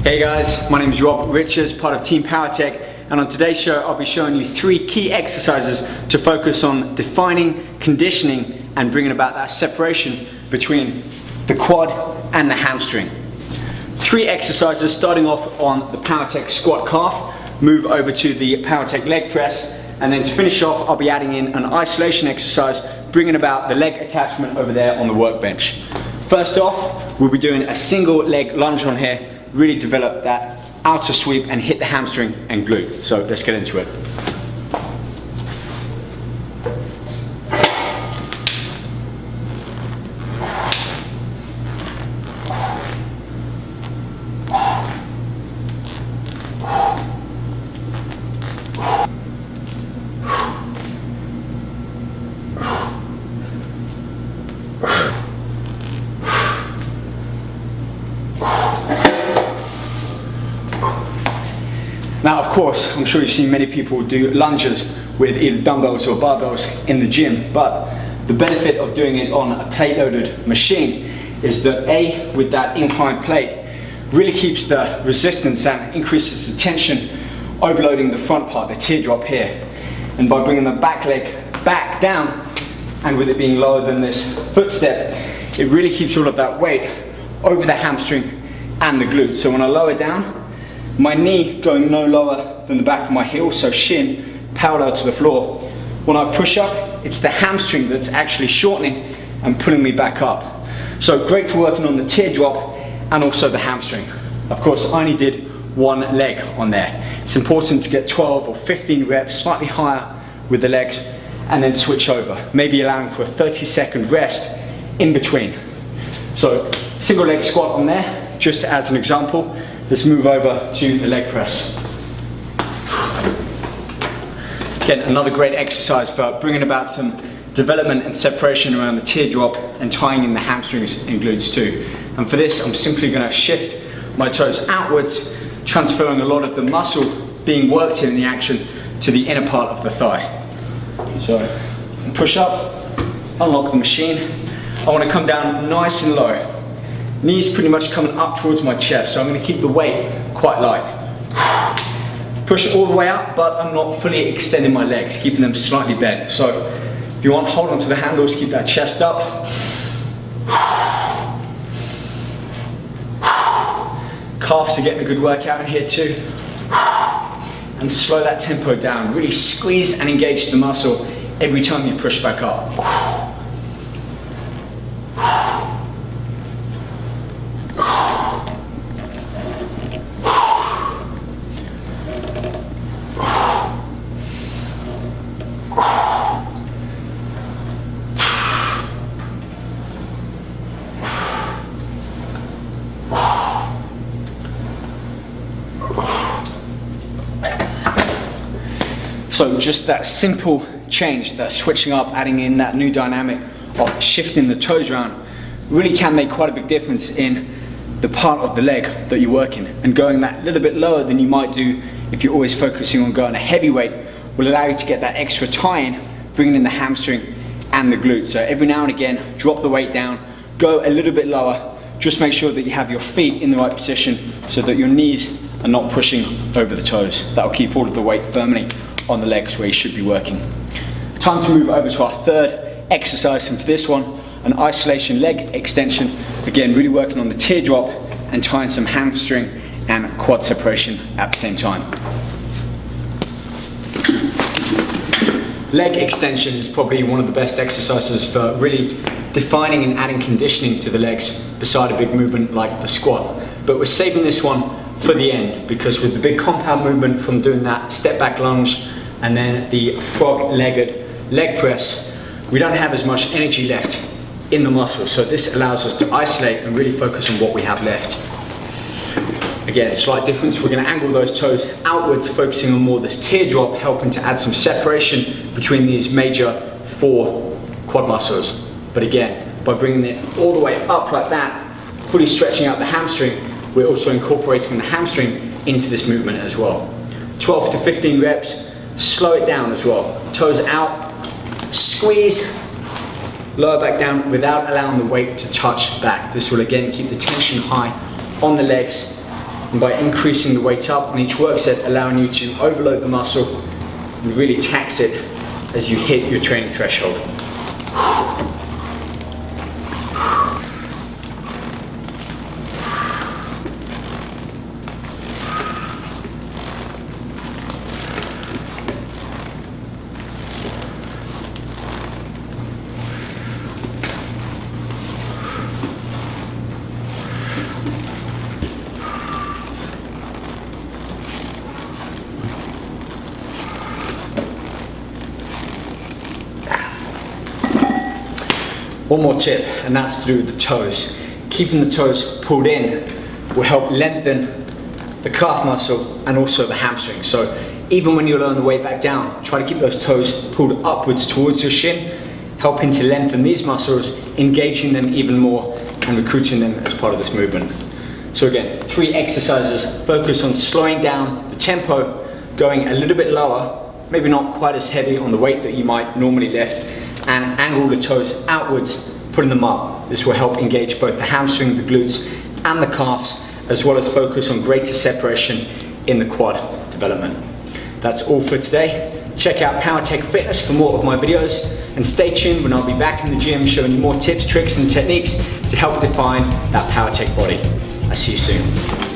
Hey guys, my name is Rob Richards, part of Team Powertec, and on today's show I'll be showing you 3 key exercises to focus on defining, conditioning and bringing about that separation between the quad and the hamstring. 3 exercises starting off on the Powertec squat calf, move over to the Powertec leg press, and then to finish off I'll be adding in an isolation exercise bringing about the leg attachment over there on the workbench. First off, we'll be doing a single leg lunge on here, really develop that outer sweep and hit the hamstring and glute. So let's get into it. Now, of course, I'm sure you've seen many people do lunges with either dumbbells or barbells in the gym, but the benefit of doing it on a plate-loaded machine is that A, with that inclined plate, really keeps the resistance and increases the tension, overloading the front part, the teardrop here. And by bringing the back leg back down, and with it being lower than this footstep, it really keeps all of that weight over the hamstring and the glutes. So when I lower down, my knee going no lower than the back of my heel, so shin parallel to the floor. When I push up, it's the hamstring that's actually shortening and pulling me back up. So great for working on the teardrop and also the hamstring. Of course, I only did 1 leg on there. It's important to get 12 or 15 reps, slightly higher with the legs, and then switch over, maybe allowing for a 30-second rest in between. So single leg squat on there, just as an example. Let's move over to the leg press. Again, another great exercise for bringing about some development and separation around the teardrop and tying in the hamstrings and glutes too. And for this, I'm simply going to shift my toes outwards, transferring a lot of the muscle being worked here in the action to the inner part of the thigh. So, push up, unlock the machine. I want to come down nice and low. Knees pretty much coming up towards my chest, so I'm going to keep the weight quite light. Push all the way up, but I'm not fully extending my legs, keeping them slightly bent. So if you want, hold on to the handles, keep that chest up. Calves are getting a good workout in here too. And slow that tempo down. Really squeeze and engage the muscle every time you push back up. So just that simple change, that switching up, adding in that new dynamic of shifting the toes around, really can make quite a big difference in the part of the leg that you're working. And going that little bit lower than you might do if you're always focusing on going a heavy weight will allow you to get that extra tie-in, bringing in the hamstring and the glutes. So every now and again, drop the weight down, go a little bit lower, just make sure that you have your feet in the right position so that your knees are not pushing over the toes. That will keep all of the weight firmly on the legs where you should be working. Time to move over to our 3rd exercise, and for this one, an isolation leg extension. Again, really working on the teardrop and tying some hamstring and quad separation at the same time. Leg extension is probably one of the best exercises for really defining and adding conditioning to the legs beside a big movement like the squat. But we're saving this one for the end, because with the big compound movement from doing that step back lunge and then the frog-legged leg press, we don't have as much energy left in the muscle. So this allows us to isolate and really focus on what we have left. Again, slight difference. We're going to angle those toes outwards, focusing on more this teardrop, helping to add some separation between these major 4 quad muscles. But again, by bringing it all the way up like that, fully stretching out the hamstring, we're also incorporating the hamstring into this movement as well. 12 to 15 reps, slow it down as well. Toes out, squeeze, lower back down without allowing the weight to touch back. This will again keep the tension high on the legs and by increasing the weight up on each work set, allowing you to overload the muscle and really tax it as you hit your training threshold. One more tip, and that's to do with the toes. Keeping the toes pulled in will help lengthen the calf muscle and also the hamstring. So even when you're lowering the weight back down, try to keep those toes pulled upwards towards your shin, helping to lengthen these muscles, engaging them even more and recruiting them as part of this movement. So again, 3 exercises. Focus on slowing down the tempo, going a little bit lower, maybe not quite as heavy on the weight that you might normally lift, and angle the toes outwards, putting them up. This will help engage both the hamstring, the glutes, and the calves, as well as focus on greater separation in the quad development. That's all for today. Check out Powertec Fitness for more of my videos, and stay tuned when I'll be back in the gym showing you more tips, tricks, and techniques to help define that Powertec body. I'll see you soon.